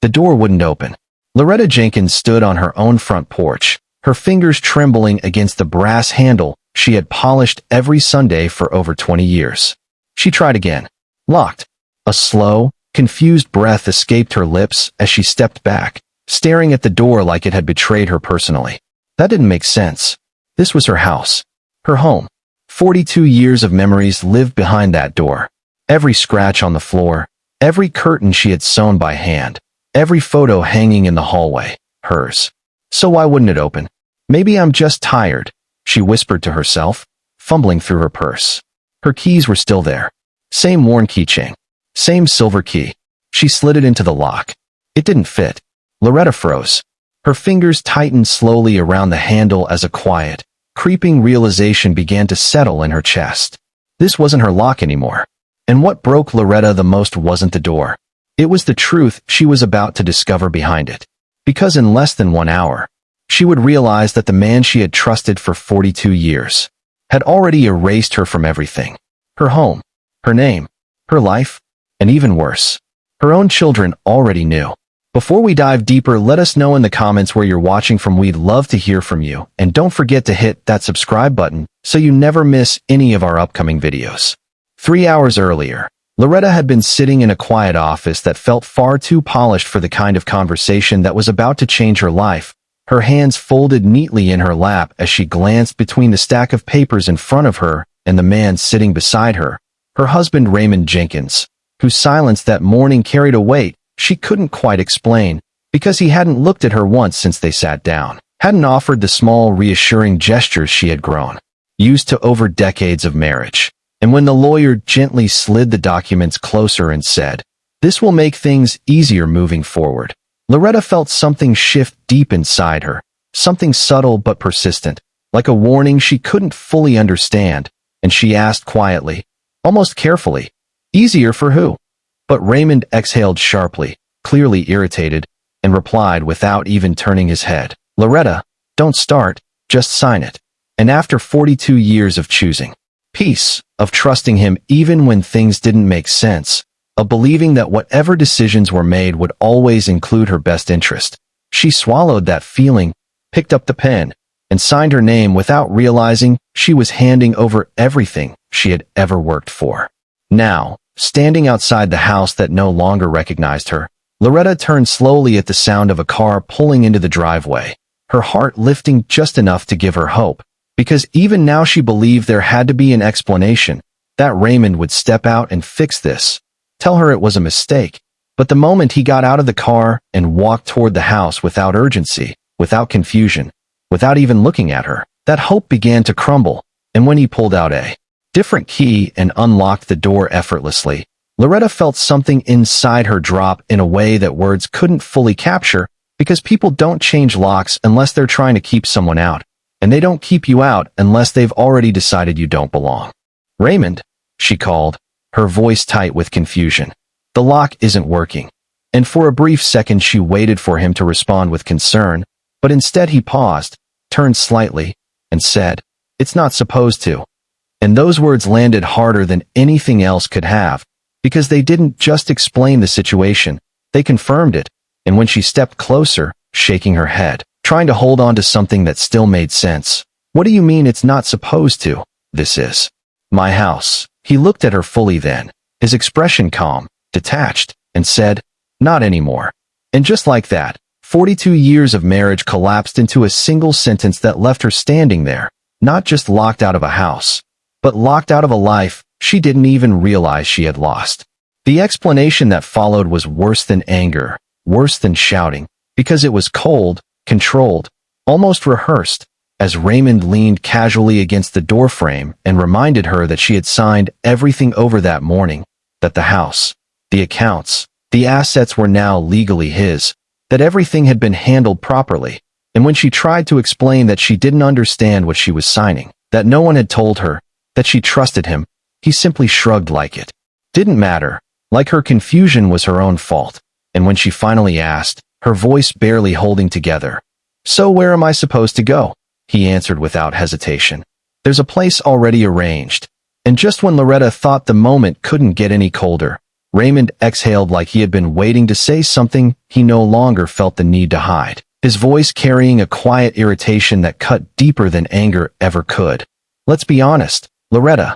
The door wouldn't open. Loretta Jenkins stood on her own front porch, her fingers trembling against the brass handle she had polished every Sunday for over 20 years. She tried again. Locked. A slow, confused breath escaped her lips as she stepped back, staring at the door like it had betrayed her personally. That didn't make sense. This was her house. Her home. 42 years of memories lived behind that door. Every scratch on the floor, every curtain she had sewn by hand, every photo hanging in the hallway, hers. So why wouldn't it open? Maybe I'm just tired, she whispered to herself, fumbling through her purse. Her keys were still there. Same worn keychain. Same silver key. She slid it into the lock. It didn't fit. Loretta froze. Her fingers tightened slowly around the handle as a quiet, creeping realization began to settle in her chest. This wasn't her lock anymore. And what broke Loretta the most wasn't the door. It was the truth she was about to discover behind it. Because in less than 1 hour, she would realize that the man she had trusted for 42 years had already erased her from everything. Her home, her name, her life, and even worse, her own children already knew. Before we dive deeper, let us know in the comments where you're watching from. We'd love to hear from you, and don't forget to hit that subscribe button so you never miss any of our upcoming videos. 3 hours earlier, Loretta had been sitting in a quiet office that felt far too polished for the kind of conversation that was about to change her life, her hands folded neatly in her lap as she glanced between the stack of papers in front of her and the man sitting beside her, her husband Raymond Jenkins, whose silence that morning carried a weight she couldn't quite explain, because he hadn't looked at her once since they sat down, hadn't offered the small, reassuring gestures she had grown used to over decades of marriage. And when the lawyer gently slid the documents closer and said, "This will make things easier moving forward," Loretta felt something shift deep inside her, something subtle but persistent, like a warning she couldn't fully understand, and she asked quietly, almost carefully, "Easier for who?" But Raymond exhaled sharply, clearly irritated, and replied without even turning his head, "Loretta, don't start, just sign it." And after 42 years of choosing peace, of trusting him even when things didn't make sense, of believing that whatever decisions were made would always include her best interest, she swallowed that feeling, picked up the pen, and signed her name without realizing she was handing over everything she had ever worked for. Now, standing outside the house that no longer recognized her, Loretta turned slowly at the sound of a car pulling into the driveway, her heart lifting just enough to give her hope, because even now she believed there had to be an explanation, that Raymond would step out and fix this, tell her it was a mistake. But the moment he got out of the car and walked toward the house without urgency, without confusion, without even looking at her, that hope began to crumble, and when he pulled out a different key and unlocked the door effortlessly, Loretta felt something inside her drop in a way that words couldn't fully capture, because people don't change locks unless they're trying to keep someone out, and they don't keep you out unless they've already decided you don't belong. "Raymond," she called, her voice tight with confusion. "The lock isn't working." And for a brief second she waited for him to respond with concern, but instead he paused, turned slightly, and said, "It's not supposed to." And those words landed harder than anything else could have, because they didn't just explain the situation, they confirmed it. And when she stepped closer, shaking her head, trying to hold on to something that still made sense, "What do you mean it's not supposed to? This is my house." He looked at her fully then, his expression calm, detached, and said, "Not anymore." And just like that, 42 years of marriage collapsed into a single sentence that left her standing there, not just locked out of a house, but locked out of a life she didn't even realize she had lost. The explanation that followed was worse than anger, worse than shouting, because it was cold, controlled, almost rehearsed, as Raymond leaned casually against the doorframe and reminded her that she had signed everything over that morning, that the house, the accounts, the assets were now legally his, that everything had been handled properly. And when she tried to explain that she didn't understand what she was signing, that no one had told her, that she trusted him, he simply shrugged like it didn't matter, like her confusion was her own fault. And when she finally asked, her voice barely holding together, "So where am I supposed to go?" he answered without hesitation, "There's a place already arranged." And just when Loretta thought the moment couldn't get any colder, Raymond exhaled like he had been waiting to say something he no longer felt the need to hide, his voice carrying a quiet irritation that cut deeper than anger ever could. Let's be honest, Loretta.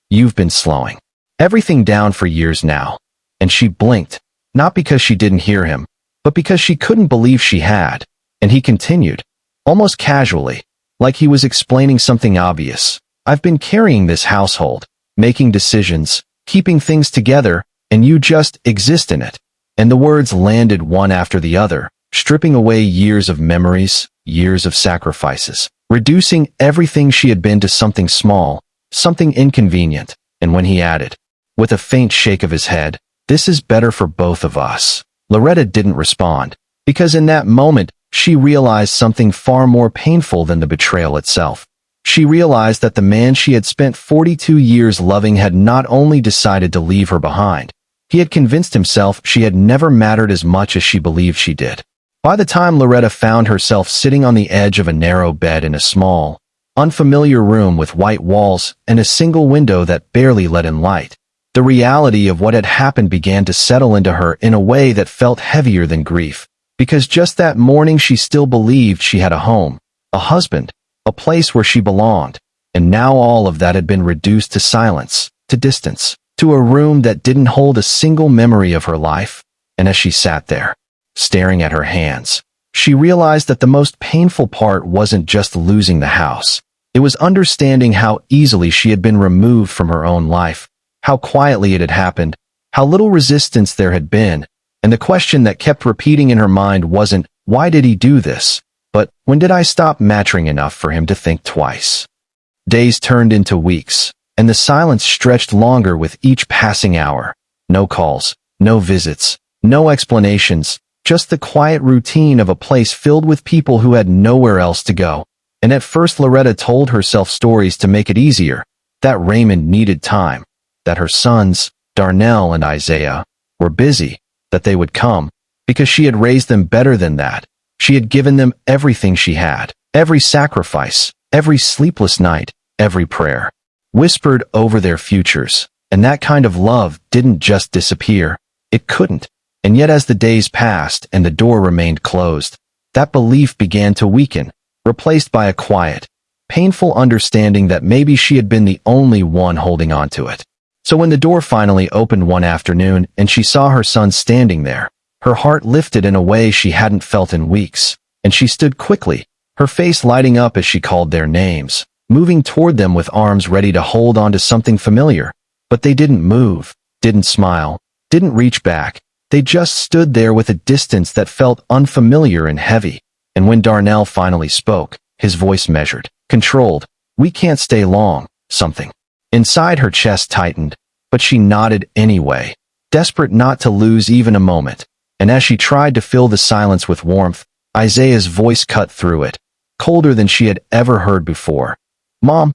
You've been slowing everything down for years now. And she blinked, not because she didn't hear him, but because she couldn't believe she had. And he continued, almost casually, like he was explaining something obvious. I've been carrying this household, making decisions, keeping things together, and you just exist in it. And the words landed one after the other, stripping away years of memories, years of sacrifices, reducing everything she had been to something small, something inconvenient. And when he added, with a faint shake of his head, this is better for both of us, Loretta didn't respond, because in that moment, she realized something far more painful than the betrayal itself. She realized that the man she had spent 42 years loving had not only decided to leave her behind, he had convinced himself she had never mattered as much as she believed she did. By the time Loretta found herself sitting on the edge of a narrow bed in a small, unfamiliar room with white walls and a single window that barely let in light, the reality of what had happened began to settle into her in a way that felt heavier than grief, because just that morning she still believed she had a home, a husband, a place where she belonged, and now all of that had been reduced to silence, to distance, to a room that didn't hold a single memory of her life. And as she sat there, staring at her hands, she realized that the most painful part wasn't just losing the house. It was understanding how easily she had been removed from her own life, how quietly it had happened, how little resistance there had been, and the question that kept repeating in her mind wasn't, why did he do this? But, when did I stop mattering enough for him to think twice? Days turned into weeks, and the silence stretched longer with each passing hour. No calls, no visits, no explanations, just the quiet routine of a place filled with people who had nowhere else to go. And at first Loretta told herself stories to make it easier, that Raymond needed time, that her sons, Darnell and Isaiah, were busy, that they would come, because she had raised them better than that. She had given them everything she had, every sacrifice, every sleepless night, every prayer, whispered over their futures. And that kind of love didn't just disappear. It couldn't. And yet as the days passed and the door remained closed, that belief began to weaken, replaced by a quiet, painful understanding that maybe she had been the only one holding on to it. So when the door finally opened one afternoon and she saw her son standing there, her heart lifted in a way she hadn't felt in weeks, and she stood quickly, her face lighting up as she called their names, moving toward them with arms ready to hold on to something familiar. But they didn't move, didn't smile, didn't reach back. They just stood there with a distance that felt unfamiliar and heavy. And when Darnell finally spoke, his voice measured, controlled, "We can't stay long," something inside her chest tightened, but she nodded anyway, desperate not to lose even a moment. And as she tried to fill the silence with warmth, Isaiah's voice cut through it, colder than she had ever heard before. "Mom,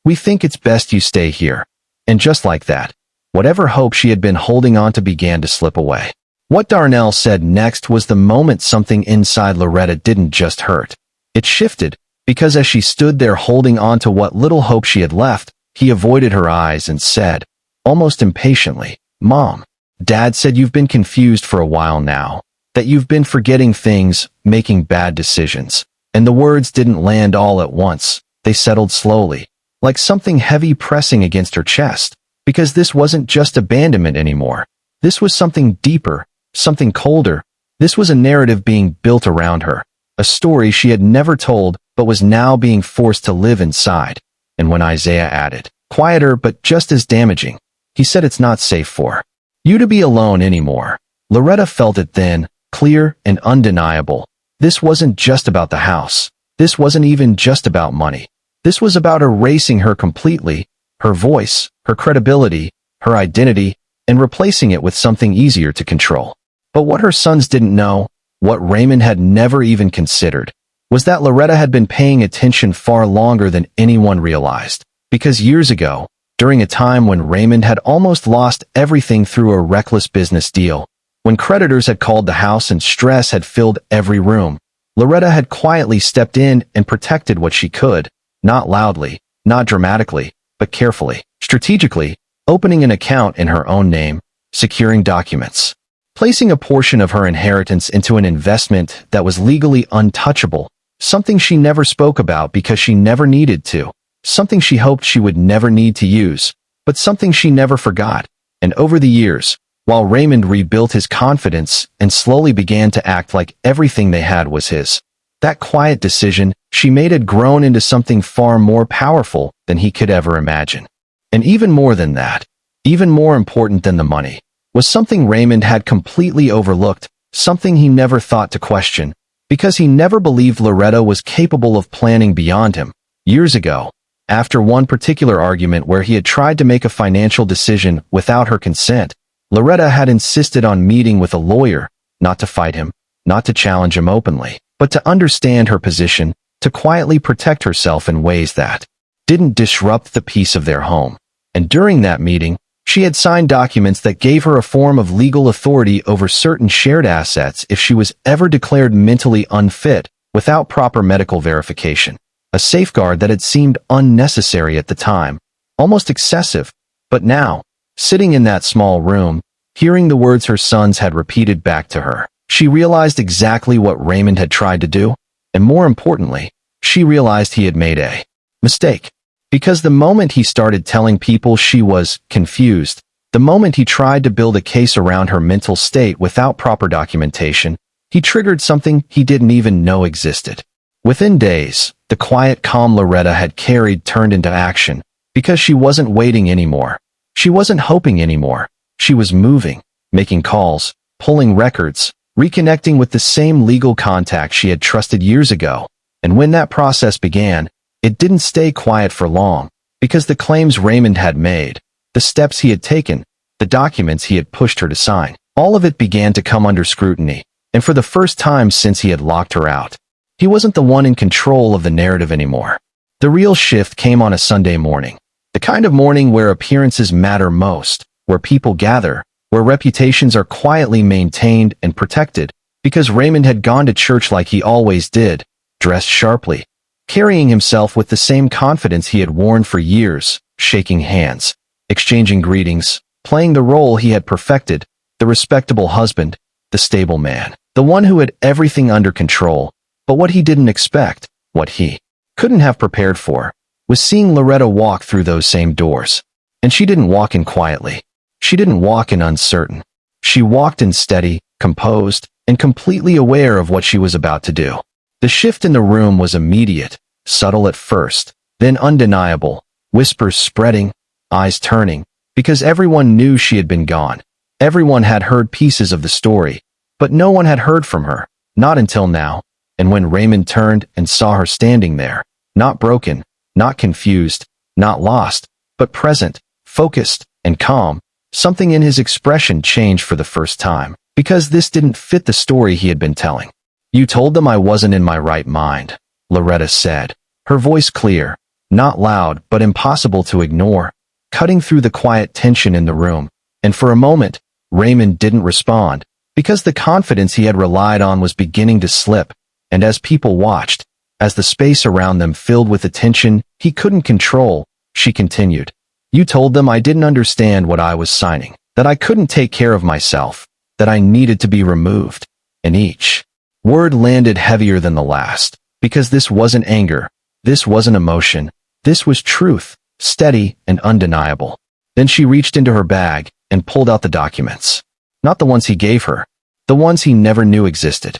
we think it's best you stay here." And just like that, whatever hope she had been holding on to began to slip away. What Darnell said next was the moment something inside Loretta didn't just hurt. It shifted, because as she stood there holding on to what little hope she had left, he avoided her eyes and said, almost impatiently, "Mom, Dad said you've been confused for a while now, that you've been forgetting things, making bad decisions." And the words didn't land all at once. They settled slowly, like something heavy pressing against her chest, because this wasn't just abandonment anymore. This was something deeper, something colder. This was a narrative being built around her, a story she had never told but was now being forced to live inside. And when Isaiah added, quieter but just as damaging, he said, "It's not safe for you to be alone anymore." Loretta felt it then, clear and undeniable. This wasn't just about the house. This wasn't even just about money. This was about erasing her completely, her voice, her credibility, her identity, and replacing it with something easier to control. But what her sons didn't know, what Raymond had never even considered, was that Loretta had been paying attention far longer than anyone realized. Because years ago, during a time when Raymond had almost lost everything through a reckless business deal, when creditors had called the house and stress had filled every room, Loretta had quietly stepped in and protected what she could, not loudly, not dramatically, but carefully, strategically, opening an account in her own name, securing documents, placing a portion of her inheritance into an investment that was legally untouchable, something she never spoke about because she never needed to, something she hoped she would never need to use, but something she never forgot. And over the years, while Raymond rebuilt his confidence and slowly began to act like everything they had was his, that quiet decision she made had grown into something far more powerful than he could ever imagine. And even more than that, even more important than the money, was something Raymond had completely overlooked, something he never thought to question, because he never believed Loretta was capable of planning beyond him. Years ago, after one particular argument where he had tried to make a financial decision without her consent, Loretta had insisted on meeting with a lawyer, not to fight him, not to challenge him openly, but to understand her position, to quietly protect herself in ways that didn't disrupt the peace of their home. And during that meeting, she had signed documents that gave her a form of legal authority over certain shared assets if she was ever declared mentally unfit without proper medical verification. A safeguard that had seemed unnecessary at the time, almost excessive, but now, sitting in that small room, hearing the words her sons had repeated back to her, she realized exactly what Raymond had tried to do, and more importantly, she realized he had made a mistake. Because the moment he started telling people she was confused, the moment he tried to build a case around her mental state without proper documentation, he triggered something he didn't even know existed. Within days, the quiet, calm Loretta had carried turned into action, because she wasn't waiting anymore. She wasn't hoping anymore. She was moving, making calls, pulling records, reconnecting with the same legal contacts she had trusted years ago. And when that process began, it didn't stay quiet for long, because the claims Raymond had made, the steps he had taken, the documents he had pushed her to sign, all of it began to come under scrutiny, and for the first time since he had locked her out. He wasn't the one in control of the narrative anymore. The real shift came on a Sunday morning, the kind of morning where appearances matter most, where people gather, where reputations are quietly maintained and protected, because Raymond had gone to church like he always did, dressed sharply, carrying himself with the same confidence he had worn for years, shaking hands, exchanging greetings, playing the role he had perfected, the respectable husband, the stable man, the one who had everything under control. But what he didn't expect, what he couldn't have prepared for, was seeing Loretta walk through those same doors. And she didn't walk in quietly. She didn't walk in uncertain. She walked in steady, composed, and completely aware of what she was about to do. The shift in the room was immediate, subtle at first, then undeniable, whispers spreading, eyes turning, because everyone knew she had been gone. Everyone had heard pieces of the story, but no one had heard from her, not until now. And when Raymond turned and saw her standing there, not broken, not confused, not lost, but present, focused, and calm, something in his expression changed for the first time, because this didn't fit the story he had been telling. "You told them I wasn't in my right mind," Loretta said, her voice clear, not loud but impossible to ignore, cutting through the quiet tension in the room. And for a moment, Raymond didn't respond, because the confidence he had relied on was beginning to slip. And as people watched, as the space around them filled with attention he couldn't control, she continued, "You told them I didn't understand what I was signing, that I couldn't take care of myself, that I needed to be removed." And each word landed heavier than the last, because this wasn't anger, this wasn't emotion, this was truth, steady and undeniable. Then she reached into her bag and pulled out the documents. Not the ones he gave her, the ones he never knew existed.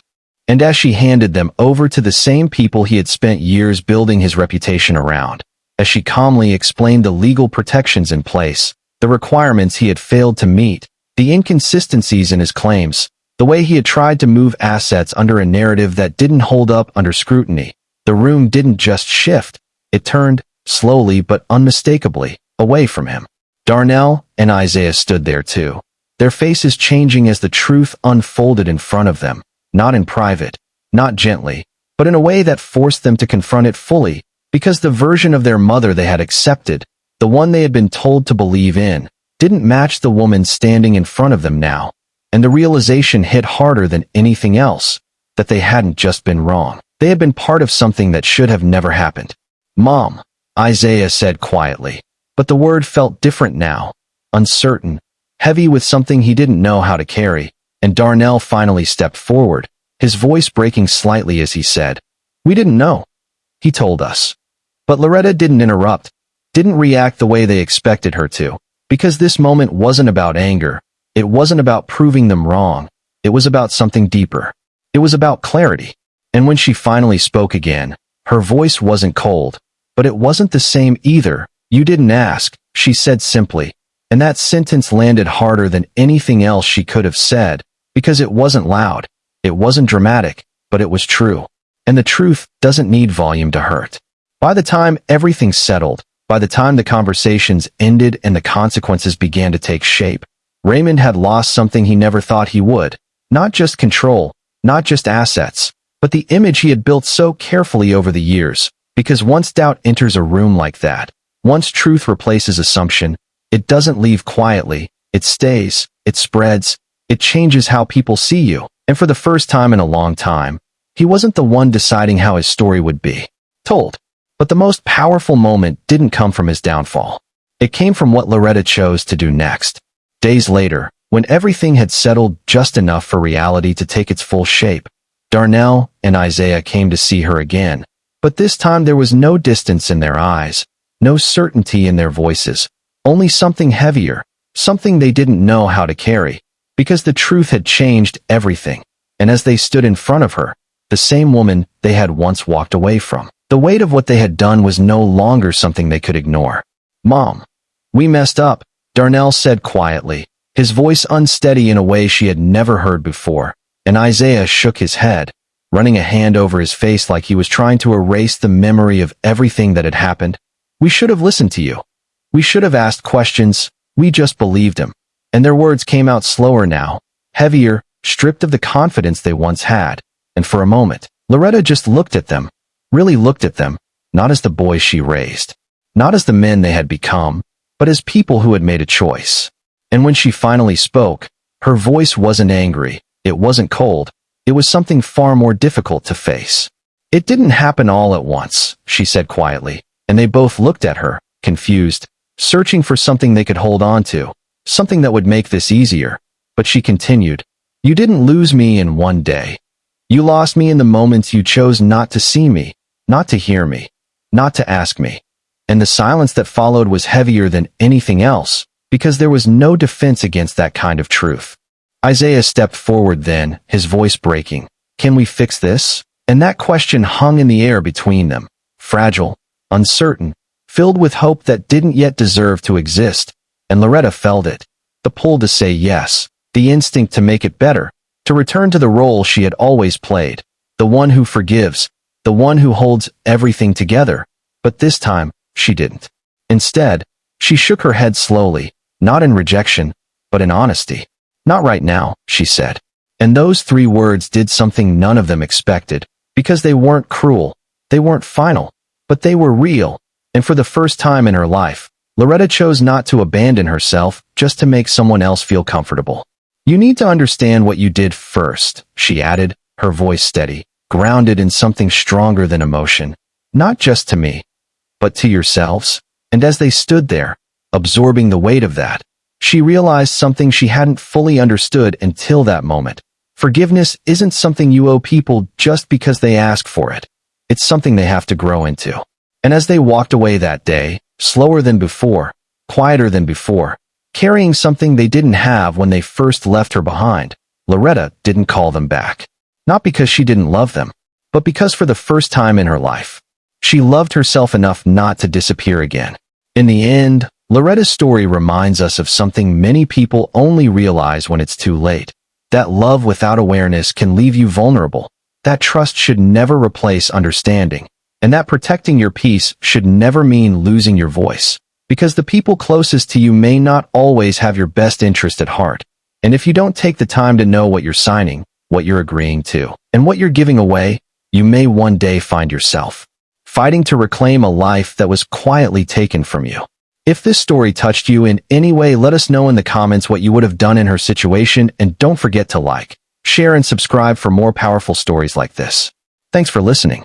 And as she handed them over to the same people he had spent years building his reputation around, as she calmly explained the legal protections in place, the requirements he had failed to meet, the inconsistencies in his claims, the way he had tried to move assets under a narrative that didn't hold up under scrutiny, the room didn't just shift, it turned, slowly but unmistakably, away from him. Darnell and Isaiah stood there too, their faces changing as the truth unfolded in front of them. Not in private, not gently, but in a way that forced them to confront it fully, because the version of their mother they had accepted, the one they had been told to believe in, didn't match the woman standing in front of them now. And the realization hit harder than anything else, that they hadn't just been wrong. They had been part of something that should have never happened. "Mom," Isaiah said quietly, but the word felt different now, uncertain, heavy with something he didn't know how to carry, and Darnell finally stepped forward, his voice breaking slightly as he said, "We didn't know. He told us." But Loretta didn't interrupt, didn't react the way they expected her to, because this moment wasn't about anger. It wasn't about proving them wrong. It was about something deeper. It was about clarity. And when she finally spoke again, her voice wasn't cold, but it wasn't the same either. "You didn't ask," she said simply, and that sentence landed harder than anything else she could have said, because it wasn't loud, it wasn't dramatic, but it was true. And the truth doesn't need volume to hurt. By the time everything settled, by the time the conversations ended and the consequences began to take shape, Raymond had lost something he never thought he would. Not just control, not just assets, but the image he had built so carefully over the years. Because once doubt enters a room like that, once truth replaces assumption, it doesn't leave quietly, it stays, it spreads, it changes how people see you. And for the first time in a long time, he wasn't the one deciding how his story would be told. But the most powerful moment didn't come from his downfall. It came from what Loretta chose to do next. Days later, when everything had settled just enough for reality to take its full shape, Darnell and Isaiah came to see her again. But this time there was no distance in their eyes, no certainty in their voices, only something heavier, something they didn't know how to carry, because the truth had changed everything. And as they stood in front of her, the same woman they had once walked away from, the weight of what they had done was no longer something they could ignore. "Mom, we messed up," Darnell said quietly, his voice unsteady in a way she had never heard before, and Isaiah shook his head, running a hand over his face like he was trying to erase the memory of everything that had happened. "We should have listened to you. We should have asked questions. We just believed him." And their words came out slower now, heavier, stripped of the confidence they once had. And for a moment, Loretta just looked at them, really looked at them, not as the boys she raised, not as the men they had become, but as people who had made a choice. And when she finally spoke, her voice wasn't angry, it wasn't cold, it was something far more difficult to face. "It didn't happen all at once," she said quietly, and they both looked at her, confused, searching for something they could hold on to, something that would make this easier. But she continued, "You didn't lose me in one day. You lost me in the moments you chose not to see me, not to hear me, not to ask me." And the silence that followed was heavier than anything else, because there was no defense against that kind of truth. Isaiah stepped forward then, his voice breaking. "Can we fix this?" And that question hung in the air between them, fragile, uncertain, filled with hope that didn't yet deserve to exist. And Loretta felt it, the pull to say yes, the instinct to make it better, to return to the role she had always played, the one who forgives, the one who holds everything together. But this time, she didn't. Instead, she shook her head slowly, not in rejection, but in honesty. "Not right now," she said. And those 3 words did something none of them expected, because they weren't cruel, they weren't final, but they were real. And for the first time in her life, Loretta chose not to abandon herself just to make someone else feel comfortable. "You need to understand what you did first," she added, her voice steady, grounded in something stronger than emotion. "Not just to me, but to yourselves." And as they stood there, absorbing the weight of that, she realized something she hadn't fully understood until that moment. Forgiveness isn't something you owe people just because they ask for it. It's something they have to grow into. And as they walked away that day, slower than before, quieter than before, carrying something they didn't have when they first left her behind, Loretta didn't call them back. Not because she didn't love them, but because for the first time in her life, she loved herself enough not to disappear again. In the end, Loretta's story reminds us of something many people only realize when it's too late. That love without awareness can leave you vulnerable. That trust should never replace understanding. And that protecting your peace should never mean losing your voice. Because the people closest to you may not always have your best interest at heart. And if you don't take the time to know what you're signing, what you're agreeing to, and what you're giving away, you may one day find yourself fighting to reclaim a life that was quietly taken from you. If this story touched you in any way, let us know in the comments what you would have done in her situation, and don't forget to like, share, and subscribe for more powerful stories like this. Thanks for listening.